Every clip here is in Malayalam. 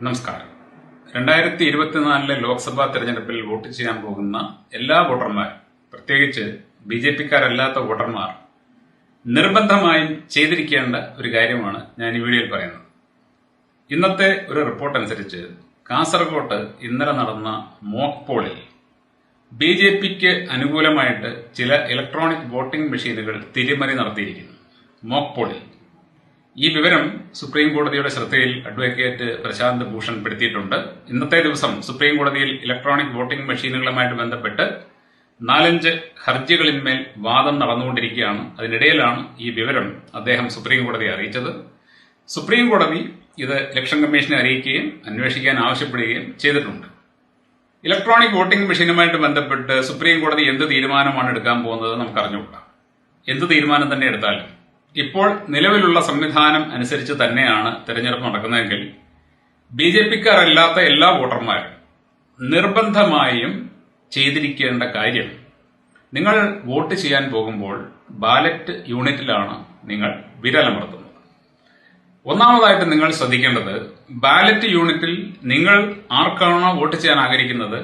നമസ്കാരം. 2024 ലോക്സഭാ തെരഞ്ഞെടുപ്പിൽ വോട്ട് ചെയ്യാൻ പോകുന്ന എല്ലാ വോട്ടർമാരും, പ്രത്യേകിച്ച് BJP-ക്കാരല്ലാത്ത വോട്ടർമാർ, നിർബന്ധമായും ചെയ്തിരിക്കേണ്ട ഒരു കാര്യമാണ് ഞാൻ ഈ വീഡിയോയിൽ പറയുന്നത്. ഇന്നത്തെ ഒരു റിപ്പോർട്ട് അനുസരിച്ച് കാസർഗോട്ട് ഇന്നലെ നടന്ന മോക്ക് പോളിൽ BJP-ക്ക് അനുകൂലമായിട്ട് ചില ഇലക്ട്രോണിക് വോട്ടിംഗ് മെഷീനുകൾ തിരിമറി നടത്തിയിരിക്കുന്നു. മോക്ക് പോളിൽ ഈ വിവരം സുപ്രീം കോടതിയുടെ ശ്രദ്ധയിൽ അഡ്വക്കേറ്റ് പ്രശാന്ത് ഭൂഷൺ പെടുത്തിയിട്ടുണ്ട്. ഇന്നത്തെ ദിവസം സുപ്രീം കോടതിയിൽ ഇലക്ട്രോണിക് വോട്ടിംഗ് മെഷീനുകളുമായിട്ട് ബന്ധപ്പെട്ട് 4-5 ഹർജികളിന്മേൽ വാദം നടന്നുകൊണ്ടിരിക്കുകയാണ്. അതിനിടയിലാണ് ഈ വിവരം അദ്ദേഹം സുപ്രീം കോടതിയെ അറിയിച്ചത്. സുപ്രീം കോടതി ഇത് ഇലക്ഷൻ കമ്മീഷനെ അറിയിക്കുകയും അന്വേഷിക്കാൻ ആവശ്യപ്പെടുകയും ചെയ്തിട്ടുണ്ട്. ഇലക്ട്രോണിക് വോട്ടിംഗ് മെഷീനുമായിട്ട് ബന്ധപ്പെട്ട് സുപ്രീം കോടതി എന്ത് തീരുമാനമാണ് എടുക്കാൻ പോകുന്നത് നമുക്ക് അറിഞ്ഞുകൂടാ. എന്ത് തീരുമാനം തന്നെ എടുത്താലും ഇപ്പോൾ നിലവിലുള്ള സംവിധാനം അനുസരിച്ച് തന്നെയാണ് തെരഞ്ഞെടുപ്പ് നടക്കുന്നതെങ്കിൽ BJP-ക്കാരല്ലാത്ത എല്ലാ വോട്ടർമാരും നിർബന്ധമായും ചെയ്തിരിക്കേണ്ട കാര്യം, നിങ്ങൾ വോട്ട് ചെയ്യാൻ പോകുമ്പോൾ ബാലറ്റ് യൂണിറ്റിലാണ് നിങ്ങൾ വിരലമർത്തുന്നത്. ഒന്നാമതായിട്ട് നിങ്ങൾ ശ്രദ്ധിക്കേണ്ടത്, ബാലറ്റ് യൂണിറ്റിൽ നിങ്ങൾ ആർക്കാണോ വോട്ട് ചെയ്യാൻ ആഗ്രഹിക്കുന്നത്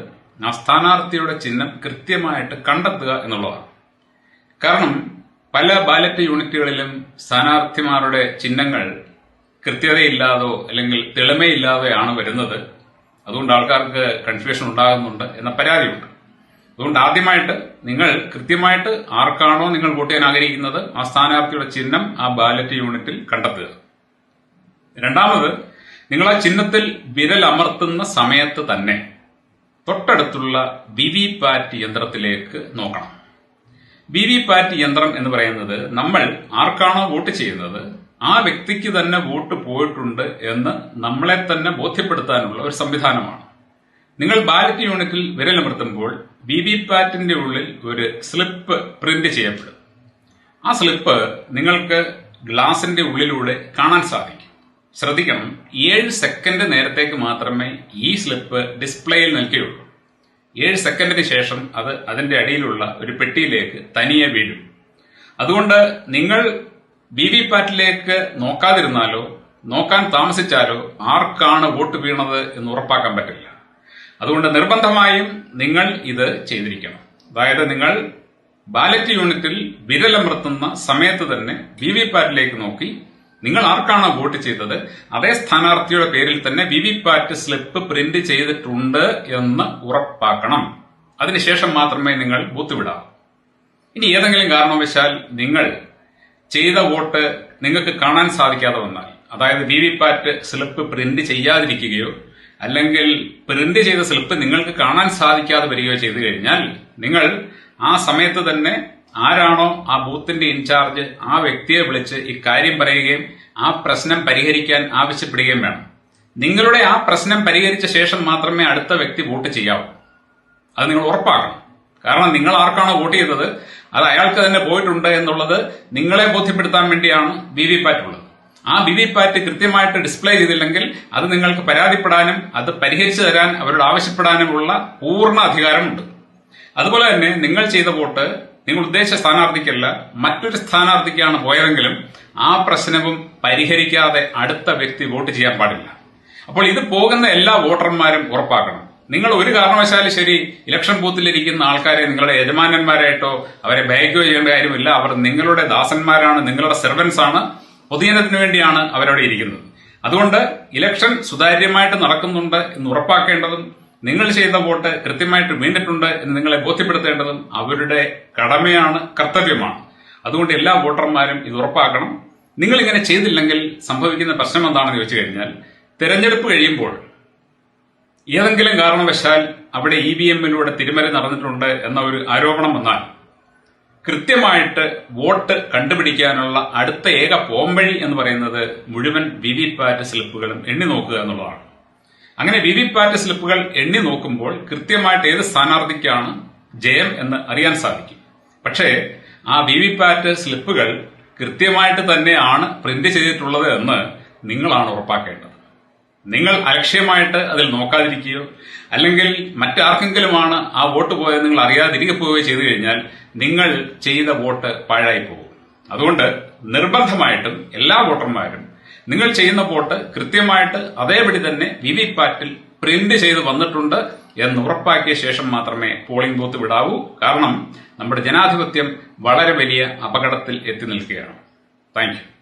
ആ സ്ഥാനാർത്ഥിയുടെ ചിഹ്നം കൃത്യമായിട്ട് കണ്ടെത്തുക എന്നുള്ളതാണ്. കാരണം പല ബാലറ്റ് യൂണിറ്റുകളിലും സ്ഥാനാർത്ഥിമാരുടെ ചിഹ്നങ്ങൾ കൃത്യതയില്ലാതോ അല്ലെങ്കിൽ തെളിമയില്ലാതെയാണ് വരുന്നത്. അതുകൊണ്ട് ആൾക്കാർക്ക് കൺഫ്യൂഷൻ ഉണ്ടാകുന്നുണ്ട് എന്ന പരാതിയുണ്ട്. അതുകൊണ്ട് ആദ്യമായിട്ട് നിങ്ങൾ കൃത്യമായിട്ട് ആർക്കാണോ നിങ്ങൾ വോട്ട് ചെയ്യാൻ ആഗ്രഹിക്കുന്നത് ആ സ്ഥാനാർത്ഥിയുടെ ചിഹ്നം ആ ബാലറ്റ് യൂണിറ്റിൽ കണ്ടെത്തുക. രണ്ടാമത്, നിങ്ങൾ ആ ചിഹ്നത്തിൽ വിരൽ അമർത്തുന്ന സമയത്ത് തന്നെ തൊട്ടടുത്തുള്ള VVPAT യന്ത്രത്തിലേക്ക് നോക്കണം. VVPAT യന്ത്രം എന്ന് പറയുന്നത് നമ്മൾ ആർക്കാണോ വോട്ട് ചെയ്യുന്നത് ആ വ്യക്തിക്ക് തന്നെ വോട്ട് പോയിട്ടുണ്ട് എന്ന് നമ്മളെ തന്നെ ബോധ്യപ്പെടുത്താനുള്ള ഒരു സംവിധാനമാണ്. നിങ്ങൾ ബാലറ്റ് യൂണിറ്റിൽ വിരലമർത്തുമ്പോൾ VVPAT-ന്റെ ഉള്ളിൽ ഒരു സ്ലിപ്പ് പ്രിന്റ് ചെയ്യപ്പെടും. ആ സ്ലിപ്പ് നിങ്ങൾക്ക് ഗ്ലാസിന്റെ ഉള്ളിലൂടെ കാണാൻ സാധിക്കും. ശ്രദ്ധിക്കണം, 7 സെക്കൻഡ് നേരത്തേക്ക് മാത്രമേ ഈ സ്ലിപ്പ് ഡിസ്പ്ലേയിൽ നിൽക്കുകയുള്ളൂ. 7 സെക്കൻഡിന് ശേഷം അത് അതിന്റെ അടിയിലുള്ള ഒരു പെട്ടിയിലേക്ക് തനിയെ വീഴും. അതുകൊണ്ട് നിങ്ങൾ VVPAT-ലേക്ക് നോക്കാതിരുന്നാലോ നോക്കാൻ താമസിച്ചാലോ ആർക്കാണ് വോട്ട് വീണത് എന്ന് ഉറപ്പാക്കാൻ പറ്റില്ല. അതുകൊണ്ട് നിർബന്ധമായും നിങ്ങൾ ഇത് ചെയ്തിരിക്കണം. അതായത് നിങ്ങൾ ബാലറ്റ് യൂണിറ്റിൽ വിരലമർത്തുന്ന സമയത്ത് തന്നെ VVPAT-ലേക്ക് നോക്കി നിങ്ങൾ ആർക്കാണോ വോട്ട് ചെയ്തത് അതേ സ്ഥാനാർത്ഥിയുടെ പേരിൽ തന്നെ VVPAT സ്ലിപ്പ് പ്രിന്റ് ചെയ്തിട്ടുണ്ട് എന്ന് ഉറപ്പാക്കണം. അതിനുശേഷം മാത്രമേ നിങ്ങൾ ബൂത്ത് വിടാവൂ. ഇനി ഏതെങ്കിലും കാരണവശാൽ നിങ്ങൾ ചെയ്ത വോട്ട് നിങ്ങൾക്ക് കാണാൻ സാധിക്കാതെ വന്നാൽ, അതായത് VVPAT സ്ലിപ്പ് പ്രിന്റ് ചെയ്യാതിരിക്കുകയോ അല്ലെങ്കിൽ പ്രിന്റ് ചെയ്ത സ്ലിപ്പ് നിങ്ങൾക്ക് കാണാൻ സാധിക്കാതെ വരികയോ ചെയ്തു കഴിഞ്ഞാൽ നിങ്ങൾ ആ സമയത്ത് തന്നെ ആരാണോ ആ ബൂത്തിന്റെ ഇൻചാർജ് ആ വ്യക്തിയെ വിളിച്ച് ഇക്കാര്യം പറയുകയും ആ പ്രശ്നം പരിഹരിക്കാൻ ആവശ്യപ്പെടുകയും വേണം. നിങ്ങളുടെ ആ പ്രശ്നം പരിഹരിച്ച ശേഷം മാത്രമേ അടുത്ത വ്യക്തി വോട്ട് ചെയ്യാവൂ. അത് നിങ്ങൾ ഉറപ്പാക്കണം. കാരണം നിങ്ങൾ ആർക്കാണോ വോട്ട് ചെയ്തത് അത് അയാൾക്ക് തന്നെ പോയിട്ടുണ്ട് എന്നുള്ളത് നിങ്ങളെ ബോധ്യപ്പെടുത്താൻ വേണ്ടിയാണ് VVPAT ഉള്ളത്. ആ VVPAT കൃത്യമായിട്ട് ഡിസ്പ്ലേ ചെയ്തില്ലെങ്കിൽ അത് നിങ്ങൾക്ക് പരാതിപ്പെടാനും അത് പരിഹരിച്ചു തരാൻ അവരോട് ആവശ്യപ്പെടാനുമുള്ള പൂർണ്ണ അധികാരമുണ്ട്. അതുപോലെ തന്നെ നിങ്ങൾ ചെയ്ത വോട്ട് നിങ്ങൾ ഉദ്ദേശിച്ച സ്ഥാനാർത്ഥിക്കല്ല മറ്റൊരു സ്ഥാനാർത്ഥിക്കാണ് പോയതെങ്കിലും ആ പ്രശ്നവും പരിഹരിക്കാതെ അടുത്ത വ്യക്തി വോട്ട് ചെയ്യാൻ പാടില്ല. അപ്പോൾ ഇത് പോകുന്ന എല്ലാ വോട്ടർമാരും ഉറപ്പാക്കണം. നിങ്ങൾ ഒരു കാരണവശാലും ശരി ഇലക്ഷൻ ബൂത്തിലിരിക്കുന്ന ആൾക്കാരെ നിങ്ങളുടെ യജമാനന്മാരായിട്ടോ അവരെ ബാഗോ ചെയ്യേണ്ട കാര്യമില്ല. അവർ നിങ്ങളുടെ ദാസന്മാരാണ്, നിങ്ങളുടെ സെർവൻസ് ആണ്. പൊതുജനത്തിന് വേണ്ടിയാണ് അവരവിടെ ഇരിക്കുന്നത്. അതുകൊണ്ട് ഇലക്ഷൻ സുതാര്യമായിട്ട് നടക്കുന്നുണ്ട് എന്ന് ഉറപ്പാക്കേണ്ടതും നിങ്ങൾ ചെയ്ത വോട്ട് കൃത്യമായിട്ട് വീണിട്ടുണ്ട് എന്ന് നിങ്ങളെ ബോധ്യപ്പെടുത്തേണ്ടതും അവരുടെ കടമയാണ്, കർത്തവ്യമാണ്. അതുകൊണ്ട് എല്ലാ വോട്ടർമാരും ഇത് ഉറപ്പാക്കണം. നിങ്ങൾ ഇങ്ങനെ ചെയ്തില്ലെങ്കിൽ സംഭവിക്കുന്ന പ്രശ്നം എന്താണെന്ന് ചോദിച്ചു കഴിഞ്ഞാൽ, തെരഞ്ഞെടുപ്പ് കഴിയുമ്പോൾ ഏതെങ്കിലും കാരണവശാൽ അവിടെ EVM-ലൂടെ തിരിമറി നടന്നിട്ടുണ്ട് എന്ന ഒരു ആരോപണം വന്നാൽ കൃത്യമായിട്ട് വോട്ട് കണ്ടുപിടിക്കാനുള്ള അടുത്ത ഏക പോംവഴി എന്ന് പറയുന്നത് മുഴുവൻ VVPAT സ്ലിപ്പുകളും എണ്ണി നോക്കുക എന്നുള്ളതാണ്. അങ്ങനെ VVPAT സ്ലിപ്പുകൾ എണ്ണി നോക്കുമ്പോൾ കൃത്യമായിട്ട് ഏത് സ്ഥാനാർത്ഥിക്കാണ് ജയം എന്ന് അറിയാൻ സാധിക്കും. പക്ഷേ ആ VVPAT സ്ലിപ്പുകൾ കൃത്യമായിട്ട് തന്നെയാണ് പ്രിന്റ് ചെയ്തിട്ടുള്ളത് എന്ന് നിങ്ങളാണ് ഉറപ്പാക്കേണ്ടത്. നിങ്ങൾ അലക്ഷ്യമായിട്ട് അതിൽ നോക്കാതിരിക്കുകയോ അല്ലെങ്കിൽ മറ്റാർക്കെങ്കിലുമാണ് ആ വോട്ട് പോയത് നിങ്ങൾ അറിയാതിരിക്കെ പോവുകയോ ചെയ്തു കഴിഞ്ഞാൽ നിങ്ങൾ ചെയ്ത വോട്ട് പാഴായി പോകും. അതുകൊണ്ട് നിർബന്ധമായിട്ടും എല്ലാ വോട്ടർമാരും നിങ്ങൾ ചെയ്യുന്ന വോട്ട് കൃത്യമായിട്ട് അതേപടി തന്നെ വിവിപാറ്റിൽ പ്രിന്റ് ചെയ്ത് വന്നിട്ടുണ്ട് എന്ന് ഉറപ്പാക്കിയ ശേഷം മാത്രമേ പോളിംഗ് ബൂത്ത് വിടാവൂ. കാരണം നമ്മുടെ ജനാധിപത്യം വളരെ വലിയ അപകടത്തിൽ എത്തി നിൽക്കുകയാണ്. Thank you.